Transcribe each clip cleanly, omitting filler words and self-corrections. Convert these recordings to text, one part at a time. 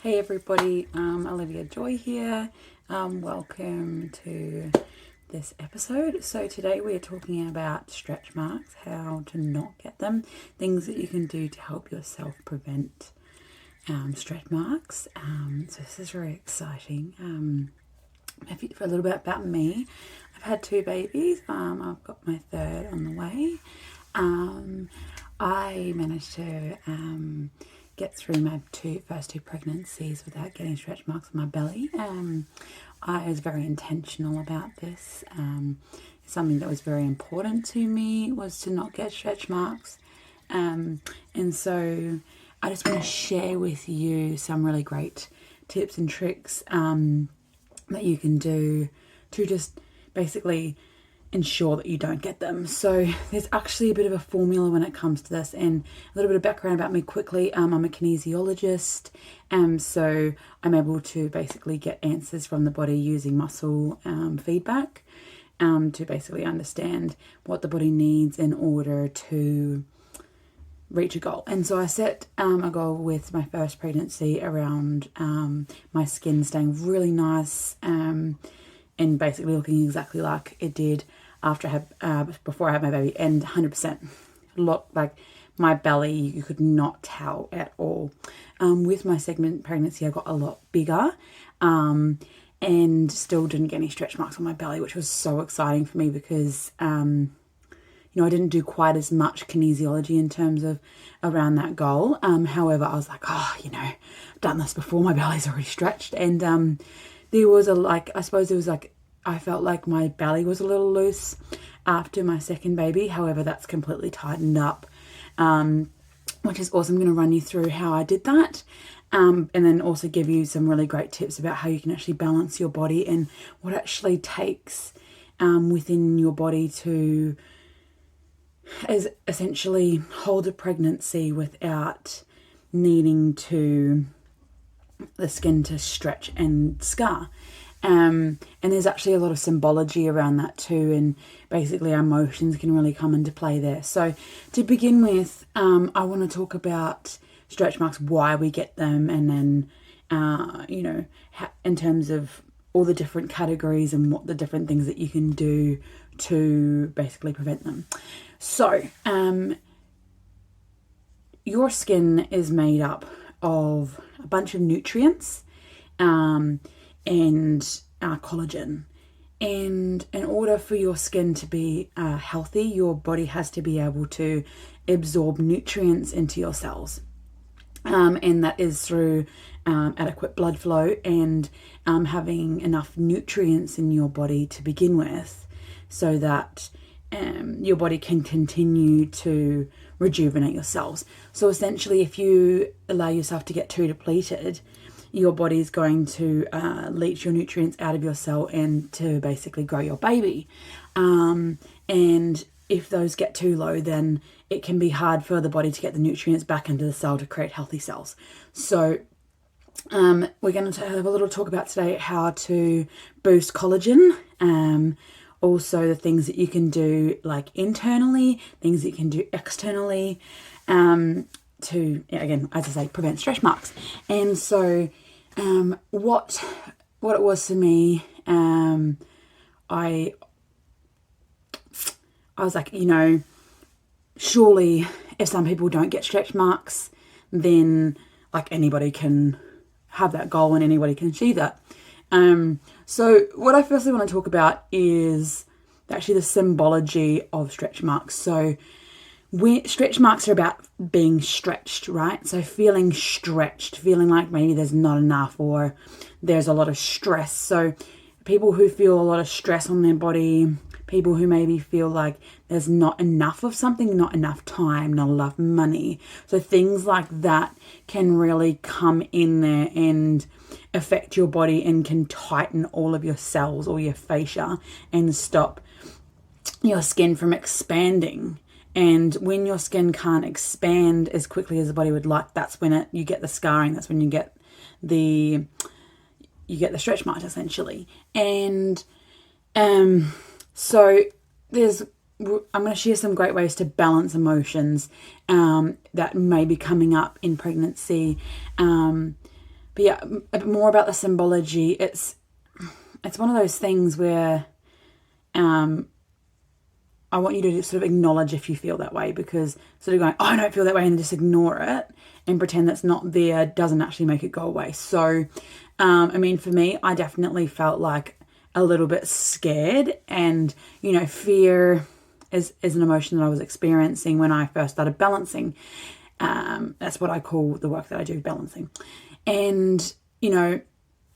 Hey everybody, Olivia Joy here. Welcome to this episode. So today we are talking about stretch marks, how to not get them, things that you can do to help yourself prevent stretch marks. So this is very exciting. For a little bit about me, I've had 2 babies. I've got my 3rd on the way. I managed to get through my first two pregnancies without getting stretch marks on my belly. I was very intentional about this. Something that was very important to me was to not get stretch marks. And so I just want to share with you some really great tips and tricks that you can do to just basically ensure that you don't get them. So there's actually a bit of a formula when it comes to this, and a little bit of background about me quickly. I'm a kinesiologist, so I'm able to basically get answers from the body using muscle feedback to basically understand what the body needs in order to reach a goal. And so I set a goal with my first pregnancy around my skin staying really nice and basically looking exactly like it did before I had my baby, and 100% looked like my belly, you could not tell at all. With my second pregnancy, I got a lot bigger and still didn't get any stretch marks on my belly, which was so exciting for me because I didn't do quite as much kinesiology in terms of around that goal. However, I was like, I've done this before, my belly's already stretched. And I felt like my belly was a little loose after my second baby. However, that's completely tightened up, which is awesome. I'm going to run you through how I did that. And then also give you some really great tips about how you can actually balance your body and what actually takes within your body to is essentially hold a pregnancy without needing the skin to stretch and scar. And there's actually a lot of symbology around that too, and basically our emotions can really come into play there. So to begin with, I want to talk about stretch marks, why we get them, and then in terms of all the different categories and what the different things that you can do to basically prevent them. So, your skin is made up of a bunch of nutrients and collagen. And in order for your skin to be healthy, your body has to be able to absorb nutrients into your cells. And that is through adequate blood flow and having enough nutrients in your body to begin with, so that your body can continue to rejuvenate your cells. So essentially, if you allow yourself to get too depleted, your body is going to leach your nutrients out of your cell and to basically grow your baby. And if those get too low, then it can be hard for the body to get the nutrients back into the cell to create healthy cells. So we're going to have a little talk about today how to boost collagen. Also the things that you can do like internally, things that you can do externally to, again, as I say, prevent stretch marks. And so what it was for me, I was like, surely if some people don't get stretch marks, then like anybody can have that goal and anybody can achieve that. So what I firstly want to talk about is actually the symbology of stretch marks. So stretch marks are about being stretched, right? So feeling stretched, feeling like maybe there's not enough or there's a lot of stress. So people who feel a lot of stress on their body, people who maybe feel like there's not enough of something, not enough time, not enough money. So things like that can really come in there and affect your body and can tighten all of your cells or your fascia and stop your skin from expanding. And when your skin can't expand as quickly as the body would like, that's when you get the scarring. That's when you get the stretch marks, essentially. And so I'm going to share some great ways to balance emotions that may be coming up in pregnancy, But yeah, a bit more about the symbology. It's one of those things where I want you to sort of acknowledge if you feel that way, because sort of going, oh, I don't feel that way, and just ignore it and pretend that's not there doesn't actually make it go away. So, I mean, for me, I definitely felt like a little bit scared, and, you know, fear is an emotion that I was experiencing when I first started balancing. That's what I call the work that I do, balancing. And, you know,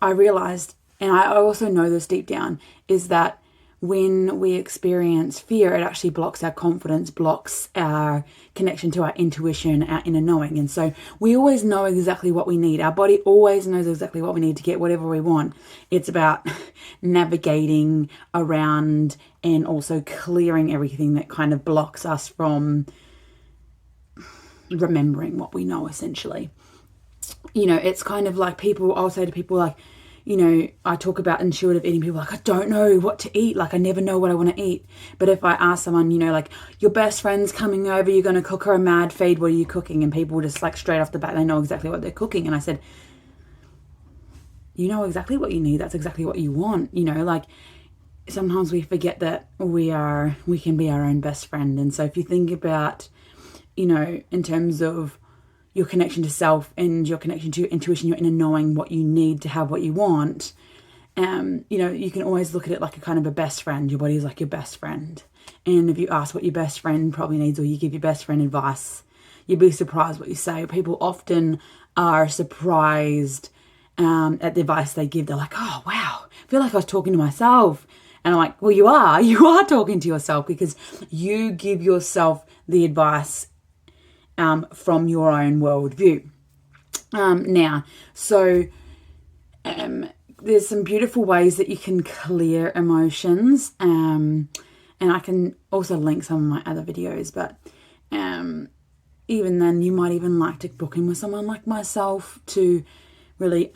I realized, and I also know this deep down, is that when we experience fear, it actually blocks our confidence, blocks our connection to our intuition, our inner knowing. And so we always know exactly what we need. Our body always knows exactly what we need to get whatever we want. It's about navigating around and also clearing everything that kind of blocks us from remembering what we know, essentially. You know, it's kind of like I'll say to people like, you know, I talk about intuitive eating. People are like, I don't know what to eat. Like, I never know what I want to eat. But if I ask someone, you know, like, your best friend's coming over, you're going to cook her a mad feed. What are you cooking? And people just like straight off the bat, they know exactly what they're cooking. And I said, you know exactly what you need. That's exactly what you want. You know, like sometimes we forget that we can be our own best friend. And so if you think about, you know, in terms of your connection to self and your connection to your intuition, your inner knowing what you need to have what you want, you know, you can always look at it like a kind of a best friend. Your body is like your best friend. And if you ask what your best friend probably needs, or you give your best friend advice, you'd be surprised what you say. People often are surprised at the advice they give. They're like, oh, wow, I feel like I was talking to myself. And I'm like, well, you are talking to yourself, because you give yourself the advice from your own worldview. There's some beautiful ways that you can clear emotions, and I can also link some of my other videos, but even then, you might even like to book in with someone like myself to really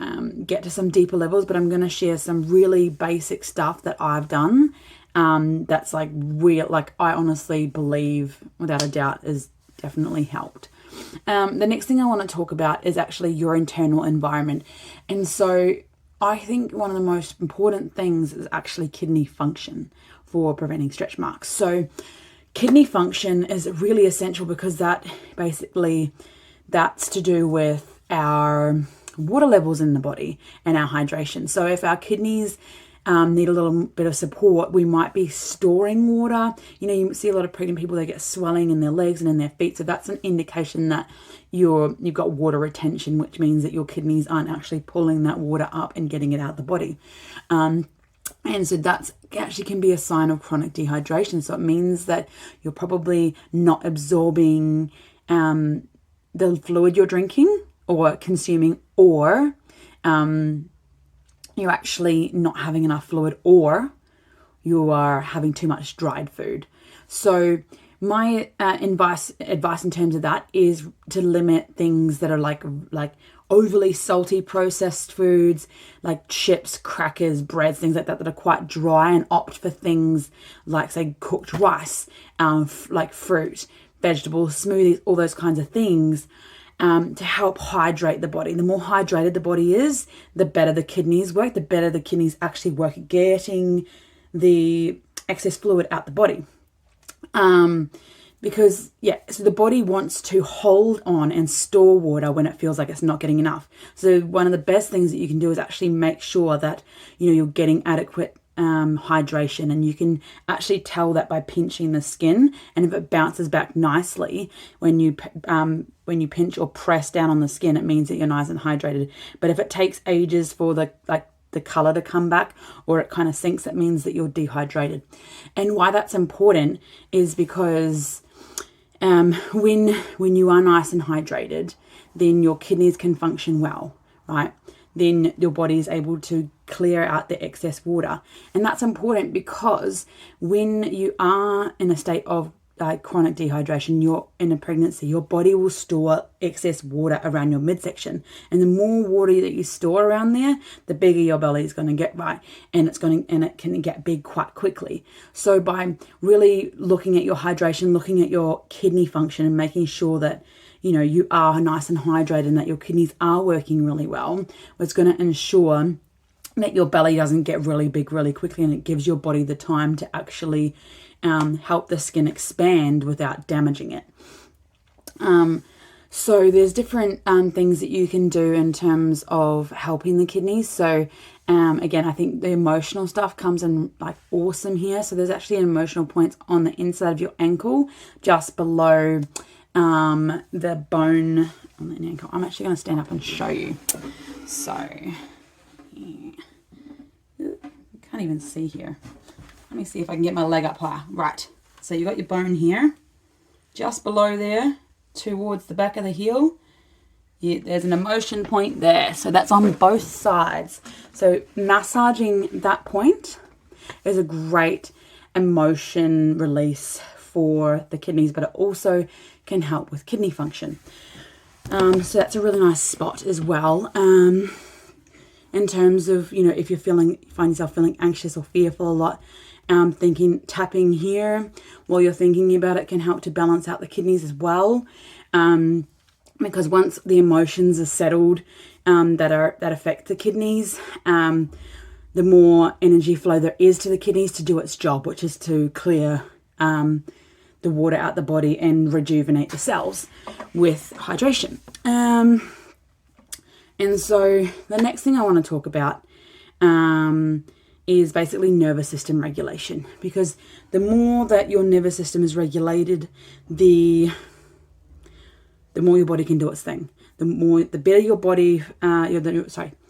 get to some deeper levels. But I'm going to share some really basic stuff that I've done that's like real, like I honestly believe without a doubt is definitely helped. The next thing I want to talk about is actually your internal environment. And so I think one of the most important things is actually kidney function for preventing stretch marks. So kidney function is really essential, because that's to do with our water levels in the body and our hydration. So if our kidneys need a little bit of support, we might be storing water. You know, you see a lot of pregnant people, they get swelling in their legs and in their feet. So that's an indication that you've got water retention, which means that your kidneys aren't actually pulling that water up and getting it out of the body. And so that's actually can be a sign of chronic dehydration. So it means that you're probably not absorbing the fluid you're drinking or consuming, or you're actually not having enough fluid, or you are having too much dried food. So my advice in terms of that is to limit things that are like overly salty processed foods, like chips, crackers, breads, things like that are quite dry, and opt for things like, say, cooked rice, like fruit, vegetables, smoothies, all those kinds of things. To help hydrate the body. The more hydrated the body is, the better the kidneys work, the better the kidneys actually work at getting the excess fluid out the body. Because, so the body wants to hold on and store water when it feels like it's not getting enough. So one of the best things that you can do is actually make sure that, you know, you're getting adequate hydration, and you can actually tell that by pinching the skin. And if it bounces back nicely when you pinch or press down on the skin, it means that you're nice and hydrated. But if it takes ages for the color to come back, or it kind of sinks, it means that you're dehydrated. And why that's important is because when you are nice and hydrated, then your kidneys can function well, right? Then your body is able to clear out the excess water. And that's important, because when you are in a state of chronic dehydration, you're in a pregnancy, your body will store excess water around your midsection. And the more water that you store around there, the bigger your belly is going to get, right? And it can get big quite quickly. So by really looking at your hydration, looking at your kidney function, and making sure that you know, you are nice and hydrated and that your kidneys are working really well. It's going to ensure that your belly doesn't get really big really quickly, and it gives your body the time to actually help the skin expand without damaging it. So there's different things that you can do in terms of helping the kidneys. So again, I think the emotional stuff comes in like awesome here. So there's actually an emotional point on the inside of your ankle, just below the bone on the ankle. I'm actually going to stand up and show you. So yeah. Can't even see here. Let me see if I can get my leg up higher. Right. So you got your bone here, just below there, towards the back of the heel. There's an emotion point there. So that's on both sides. So massaging that point is a great emotion release for the kidneys, but it also can help with kidney function. So that's a really nice spot as well. In terms of, you know, if you find yourself feeling anxious or fearful a lot, tapping here while you're thinking about it can help to balance out the kidneys as well. Because once the emotions are settled that affect the kidneys, the more energy flow there is to the kidneys to do its job, which is to clear the water out the body and rejuvenate the cells with hydration. And so the next thing I want to talk about is basically nervous system regulation, because the more that your nervous system is regulated, the more your body can do its thing. The better your body, the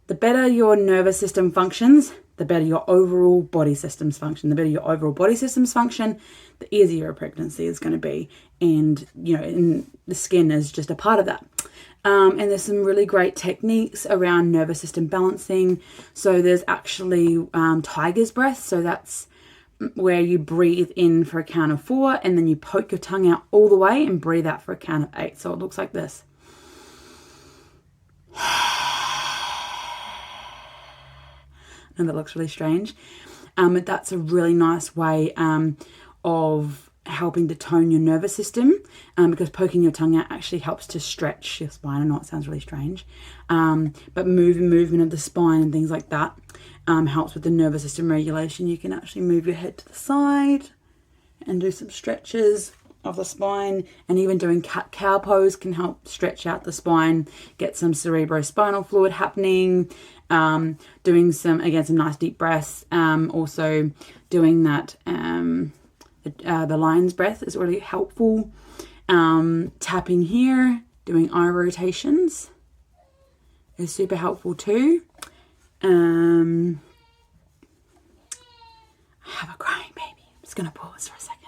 better your nervous system functions, the better your overall body systems function. The better your overall body systems function, the easier a pregnancy is going to be. And, you know, and the skin is just a part of that. And there's some really great techniques around nervous system balancing. So there's actually tiger's breath. So that's where you breathe in for a count of 4 and then you poke your tongue out all the way and breathe out for a count of 8. So it looks like this. And that looks really strange. But that's a really nice way of helping to tone your nervous system, because poking your tongue out actually helps to stretch your spine. I know it sounds really strange, but movement of the spine and things like that helps with the nervous system regulation. You can actually move your head to the side and do some stretches of the spine, and even doing cat-cow pose can help stretch out the spine, get some cerebrospinal fluid happening, doing some nice deep breaths, also doing that the lion's breath is really helpful. Tapping here, doing eye rotations is super helpful too. I have a crying baby. I'm just going to pause for a second.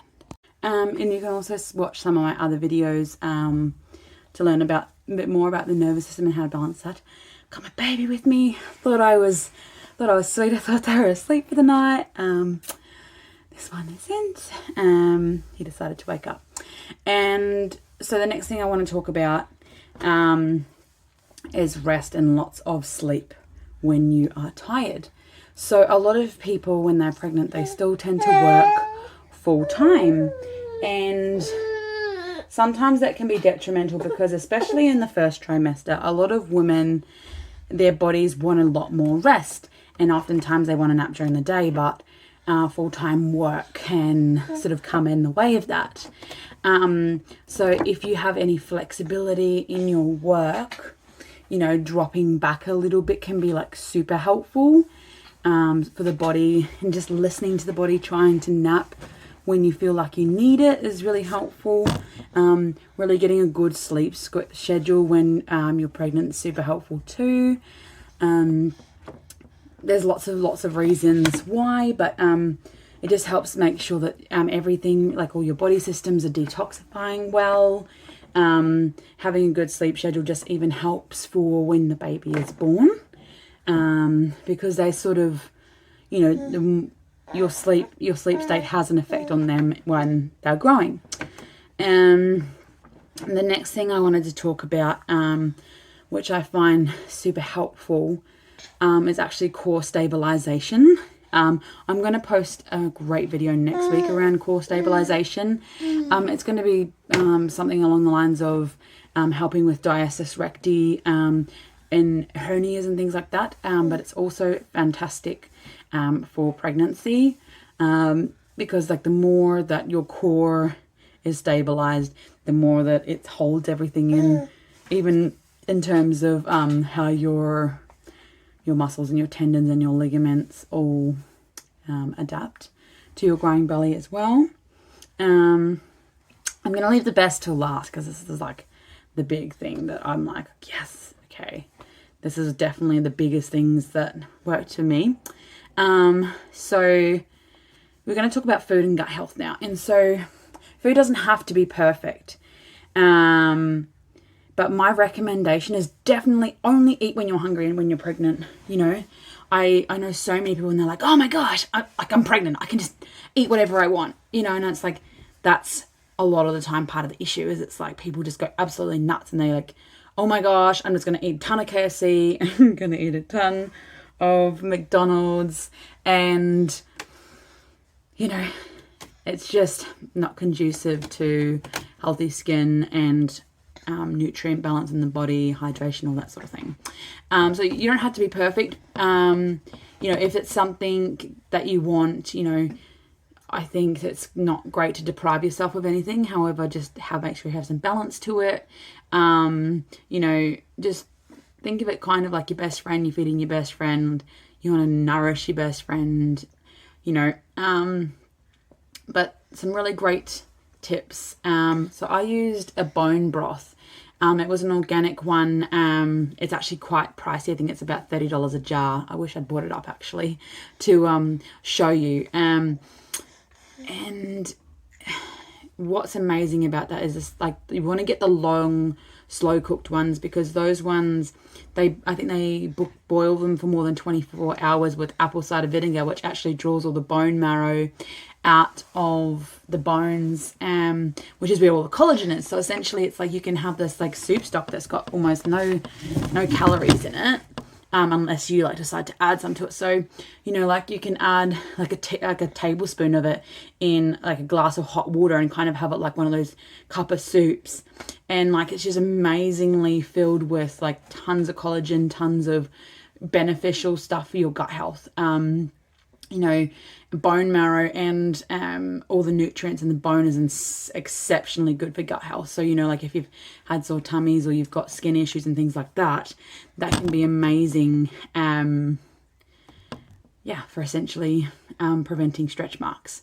And you can also watch some of my other videos to learn a bit more about the nervous system and how to balance that. Got my baby with me. Thought I was sweet. I thought they were asleep for the night. This one isn't. He decided to wake up. And so the next thing I want to talk about is rest and lots of sleep when you are tired. So a lot of people, when they're pregnant, they still tend to work full time. And sometimes that can be detrimental because, especially in the first trimester, a lot of women, their bodies want a lot more rest. And oftentimes they want to nap during the day, but full-time work can sort of come in the way of that. So if you have any flexibility in your work, you know, dropping back a little bit can be like super helpful for the body, and just listening to the body trying to nap when you feel like you need it is really helpful. Really getting a good sleep schedule when you're pregnant is super helpful too. There's lots of reasons why, but it just helps make sure that everything, like all your body systems, are detoxifying well. Having a good sleep schedule just even helps for when the baby is born, because they sort of, you know, your sleep state has an effect on them when they're growing. And the next thing I wanted to talk about, which I find super helpful, is actually core stabilization. I'm going to post a great video next week around core stabilization. It's going to be something along the lines of helping with diastasis recti and hernias and things like that. But it's also fantastic for pregnancy because like the more that your core is stabilized, the more that it holds everything in, even in terms of how your muscles and your tendons and your ligaments all adapt to your growing belly as well. I'm going to leave the best till last because this is like the big thing that I'm like, yes, okay. This is definitely the biggest things that worked for me. So we're going to talk about food and gut health now. And so food doesn't have to be perfect. But my recommendation is definitely only eat when you're hungry and when you're pregnant. You know, I know so many people and they're like, oh my gosh, I'm pregnant. I can just eat whatever I want, you know, and it's like, that's a lot of the time part of the issue is it's like people just go absolutely nuts and they're like, oh my gosh, I'm just going to eat a ton of KFC. I'm going to eat a ton of McDonald's. And, you know, it's just not conducive to healthy skin and nutrient balance in the body, hydration, all that sort of thing. So you don't have to be perfect. You know, if it's something that you want, you know, I think it's not great to deprive yourself of anything. However, just make sure you have some balance to it. You know, just think of it kind of like your best friend. You're feeding your best friend. You want to nourish your best friend, you know. But some really great tips. So I used a bone broth. It was an organic one. It's actually quite pricey. I think it's about $30 a jar. I wish I'd bought it up actually to show you. And what's amazing about that is this, like, you want to get the long, slow cooked ones because those ones, I think they boil them for more than 24 hours with apple cider vinegar, which actually draws all the bone marrow out of the bones, which is where all the collagen is. So essentially it's like you can have this like soup stock that's got almost no calories in it, unless you like decide to add some to it. So, you know, like you can add like a tablespoon of it in like a glass of hot water and kind of have it like one of those cup of soups. And like it's just amazingly filled with like tons of collagen, tons of beneficial stuff for your gut health. You know, bone marrow and all the nutrients in the bone is exceptionally good for gut health. So, you know, like if you've had sore tummies or you've got skin issues and things like that, that can be amazing, for essentially preventing stretch marks.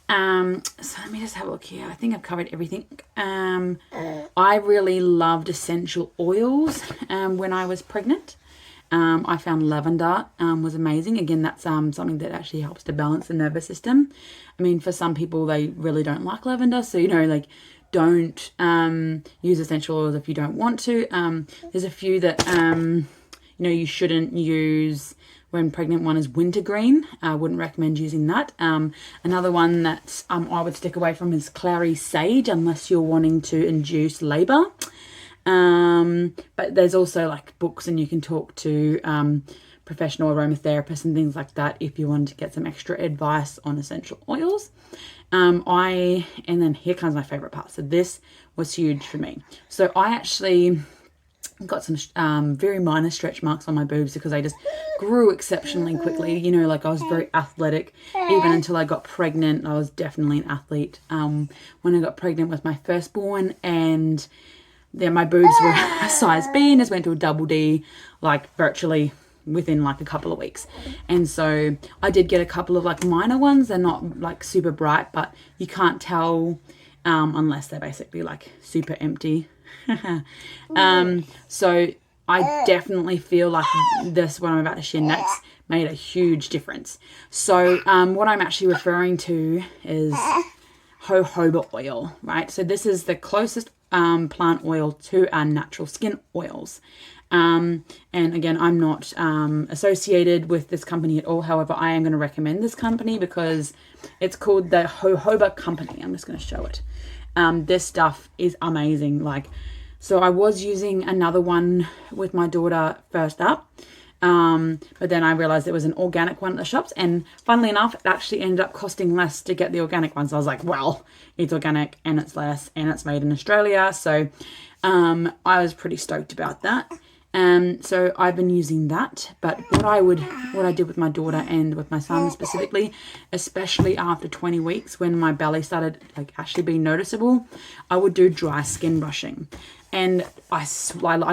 So let me just have a look here. I think I've covered everything. I really loved essential oils when I was pregnant. I found lavender was amazing. Again, that's something that actually helps to balance the nervous system. I mean, for some people, they really don't like lavender. So, you know, like don't use essential oils if you don't want to. There's a few that, you know, you shouldn't use when pregnant. One is wintergreen. I wouldn't recommend using that. Another one that I would stick away from is clary sage unless you're wanting to induce labour. But there's also like books and you can talk to professional aromatherapists and things like that if you wanted to get some extra advice on essential oils. And then here comes my favorite part. So this was huge for me. So I actually got some very minor stretch marks on my boobs because I just grew exceptionally quickly. You know, like I was very athletic even until I got pregnant. I was definitely an athlete when I got pregnant with my firstborn, and then my boobs were a size B and just went to a double D like virtually within like a couple of weeks. And so I did get a couple of like minor ones. They're not like super bright, but you can't tell unless they're basically like super empty. So I definitely feel like this, what I'm about to share next, made a huge difference. So what I'm actually referring to is jojoba oil, right? So this is the closest plant oil to our natural skin oils. And again, I'm not associated with this company at all. However, I am going to recommend this company because it's called the Jojoba Company. I'm just going to show it. This stuff is amazing. Like, so I was using another one with my daughter first up. But then I realized there was an organic one at the shops, and funnily enough, it actually ended up costing less to get the organic one. So I was like, well, it's organic and it's less and it's made in Australia. So I was pretty stoked about that. So I've been using that, but what I did with my daughter and with my son specifically, especially after 20 weeks when my belly started like actually being noticeable, I would do dry skin brushing. And I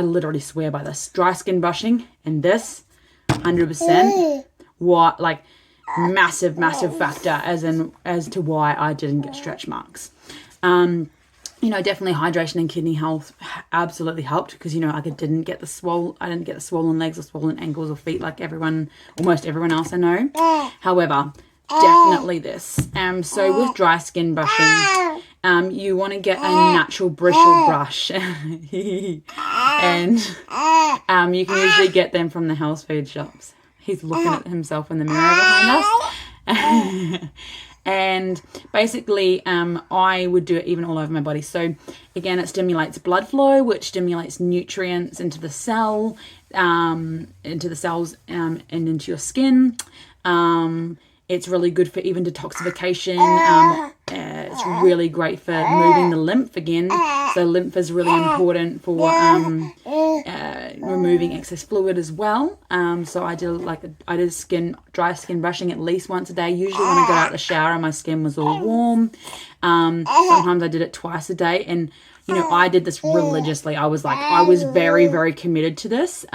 literally swear by this. Dry skin brushing and this 100% what like massive factor as to why I didn't get stretch marks. You know, definitely hydration and kidney health absolutely helped because, you know, I didn't get the swollen legs or swollen ankles or feet like almost everyone else I know. However, definitely this. So with dry skin brushing, you want to get a natural bristle brush. And you can usually get them from the health food shops. He's looking at himself in the mirror behind us. And basically, I would do it even all over my body. So again, it stimulates blood flow, which stimulates nutrients into the cells, and into your skin. It's really good for even detoxification. It's really great for moving the lymph again. So lymph is really important for removing excess fluid as well. So I did dry skin brushing at least once a day. Usually when I got out the shower and my skin was all warm. Sometimes I did it twice a day, and you know, I did this religiously. I was very, very committed to this.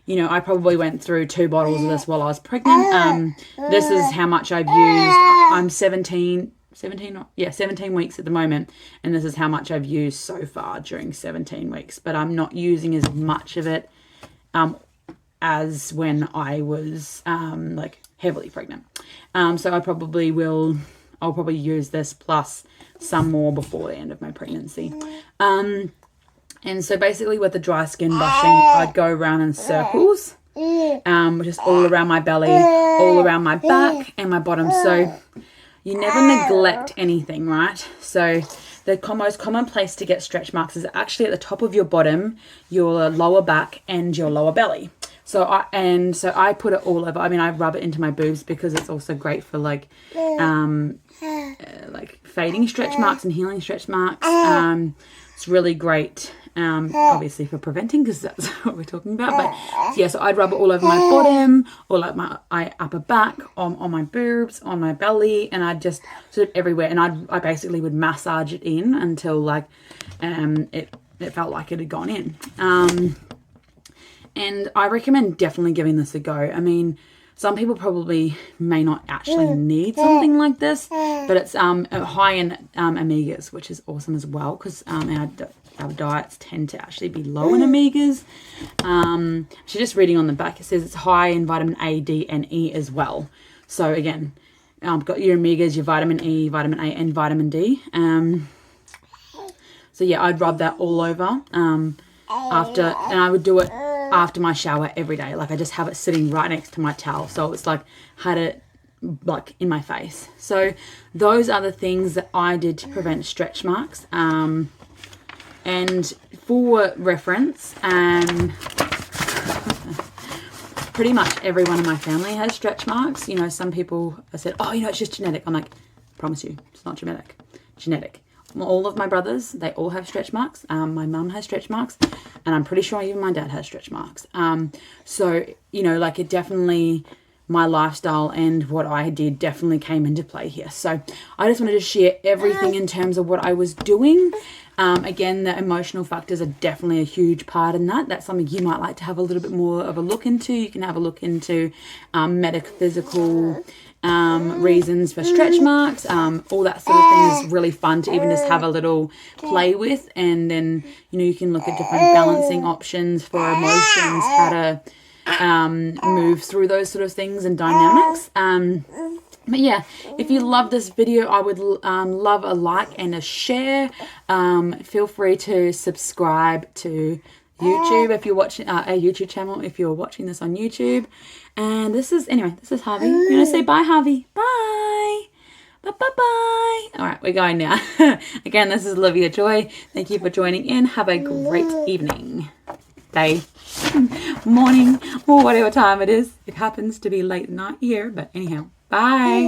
You know, I probably went through 2 bottles of this while I was pregnant. This is how much I've used. I'm 17 weeks at the moment, and this is how much I've used so far during 17 weeks. But I'm not using as much of it as when I was like heavily pregnant. So I'll probably use this plus some more before the end of my pregnancy. And so basically with the dry skin brushing, I'd go around in circles, just all around my belly, all around my back and my bottom. So you never neglect anything, right? So the most common place to get stretch marks is actually at the top of your bottom, your lower back and your lower belly. So I put it all over. I mean, I rub it into my boobs because it's also great for like fading stretch marks and healing stretch marks. It's really great. Obviously for preventing, because that's what we're talking about. But yeah, so I'd rub it all over my bottom, or like my upper back, on my boobs, on my belly, and I'd just sort of everywhere. And I basically would massage it in until like it felt like it had gone in. And I recommend definitely giving this a go. I mean, some people probably may not actually need something like this, but it's high in omegas, which is awesome as well, because our diets tend to actually be low in omegas. So just reading on the back, it says it's high in vitamin A, D, and E as well. So again, got your omegas, your vitamin E, vitamin A, and vitamin D. So yeah, I'd rub that all over and I would do it after my shower every day. Like I just have it sitting right next to my towel, so it's like had it like in my face. So those are the things that I did to prevent stretch marks. And for reference, pretty much everyone in my family has stretch marks. You know, some people have said, oh, you know, it's just genetic. I'm like, I promise you, it's not genetic. All of my brothers, they all have stretch marks. My mum has stretch marks, and I'm pretty sure even my dad has stretch marks. So, you know, like it definitely, my lifestyle and what I did definitely came into play here. So I just wanted to share everything in terms of what I was doing. Again, the emotional factors are definitely a huge part in that. That's something you might like to have a little bit more of a look into. You can have a look into metaphysical reasons for stretch marks. All that sort of thing is really fun to even just have a little play with. And then, you know, you can look at different balancing options for emotions, how to move through those sort of things and dynamics. But yeah, if you love this video, I would love a like and a share. Feel free to subscribe to YouTube if you're watching our YouTube channel, if you're watching this on YouTube. And this is Harvey. You're going to say bye, Harvey. Bye. Bye. All right, we're going now. Again, this is Olivia Joy. Thank you for joining in. Have a great evening. Day. morning, or whatever time it is. It happens to be late at night here, but anyhow, bye.